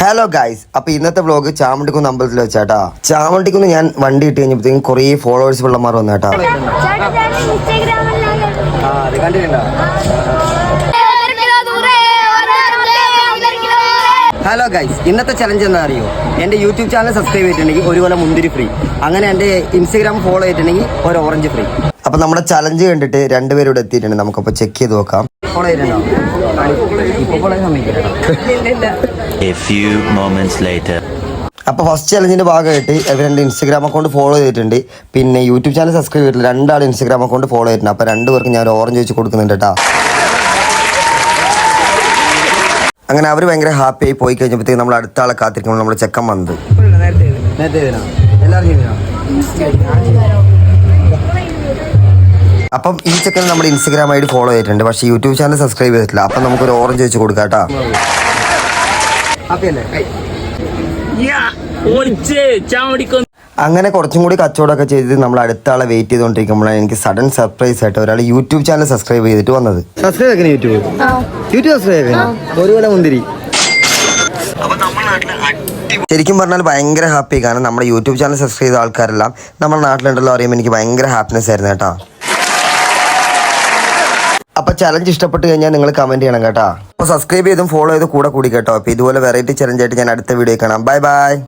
Hello guys, അപ്പൊ ഇന്നത്തെ vlog ചാമണ്ടിക്കുന്ന് അമ്പലത്തിൽ വെച്ചാട്ടാ. ചാമണ്ടിക്കുന്ന് ഞാൻ വണ്ടി ഇട്ട് കഴിഞ്ഞപ്പോഴത്തേക്കും കുറേ ഫോളോവേഴ്സ് പിള്ളമാർ വന്നേട്ടാ. ഹലോ ഗൈസ്, ഇന്നത്തെ ചലഞ്ച് എന്താ അറിയോ? എൻ്റെ യൂട്യൂബ് ചാനൽ സബ്സ്ക്രൈബ് ചെയ്തിട്ടുണ്ടെങ്കിൽ ഒരു കൊല്ലം മുന്തിരി ഫ്രീ, അങ്ങനെ എൻ്റെ ഇൻസ്റ്റാഗ്രാം ഫോളോ ചെയ്തിട്ടുണ്ടെങ്കിൽ ഒരു ഓറഞ്ച് ഫ്രീ. അപ്പൊ നമ്മുടെ ചലഞ്ച് കണ്ടിട്ട് രണ്ടുപേരും ഇവിടെ എത്തിയിട്ടുണ്ട്. നമുക്കപ്പോൾ ചെക്ക് ചെയ്ത് നോക്കാം. ഫോളോ ചെയ്തിട്ടുണ്ടോ? അപ്പോൾ ഫസ്റ്റ് ചലഞ്ചിന്റെ ഭാഗമായിട്ട് ഇവരുടെ ഇൻസ്റ്റാഗ്രാം അക്കൗണ്ട് ഫോളോ ചെയ്തിട്ടുണ്ട്, പിന്നെ യൂട്യൂബ് ചാനൽ സബ്സ്ക്രൈബ് ചെയ്തിട്ടുണ്ട്. രണ്ടാൾ ഇൻസ്റ്റാഗ്രാം അക്കൗണ്ട് ഫോളോ ചെയ്തിട്ടുണ്ട്. അപ്പോൾ രണ്ടുപേർക്ക് ഞാൻ ഒരു ഓറഞ്ച് വെച്ച് കൊടുക്കുന്നുണ്ട് കേട്ടോ. അങ്ങനെ അവർ ഭയങ്കര ഹാപ്പി ആയി പോയി കഴിഞ്ഞപ്പോഴത്തേക്ക് നമ്മൾ അടുത്ത ആളെ കാത്തിരിക്കുമ്പോൾ നമ്മൾ ചെക്കൻ വന്നത്. അപ്പം ഈ ചെക്കൻ നമ്മുടെ ഇൻസ്റ്റാഗ്രാം ഐ ഡി ഫോളോ ചെയ്തിട്ടുണ്ട്, പക്ഷേ യൂട്യൂബ് ചാനൽ സബ്സ്ക്രൈബ് ചെയ്തിട്ടില്ല. അപ്പം നമുക്കൊരു ഓറഞ്ച് വെച്ച് കൊടുക്കാം കേട്ടോ. അങ്ങനെ കുറച്ചും കൂടി കച്ചവടമൊക്കെ ചെയ്ത് നമ്മൾ അടുത്ത ആളെ വെയിറ്റ് ചെയ്തുകൊണ്ടിരിക്കുമ്പോഴാണ് എനിക്ക് സഡൻ സർപ്രൈസ് ആയിട്ട് ഒരാൾ യൂട്യൂബ് ചാനൽ സബ്സ്ക്രൈബ് ചെയ്തിട്ട് വന്നത്. സബ്സ്ക്രൈബ് ആക്കണം യൂട്യൂബ് സബ്സ്ക്രൈബ് ആക്കണം ഒരു കൊല്ലം മുന്തിരി. ശരിക്കും പറഞ്ഞാൽ ഭയങ്കര ഹാപ്പി, കാരണം നമ്മുടെ യൂട്യൂബ് ചാനൽ സബ്സ്ക്രൈബ് ചെയ്ത ആൾക്കാരെല്ലാം നമ്മുടെ നാട്ടിലുണ്ടല്ലോ അറിയുമ്പോൾ എനിക്ക് ഭയങ്കര ഹാപ്പിനെസ് ആയിരുന്നു കേട്ടോ. അപ്പൊ ചലഞ്ച് ഇഷ്ടപ്പെട്ട് കഴിഞ്ഞാൽ നിങ്ങൾ കമന്റ് ചെയ്യണം കേട്ടോ. അപ്പോൾ സബ്സ്ക്രൈബ് ചെയ്തും ഫോളോ ചെയ്തും കൂടെ കൂടി കേട്ടോ. അപ്പോൾ ഇതുപോലെ വെറൈറ്റി ചലഞ്ച് ആയിട്ട് ഞാൻ അടുത്ത വീഡിയോ കാണാം. Bye bye.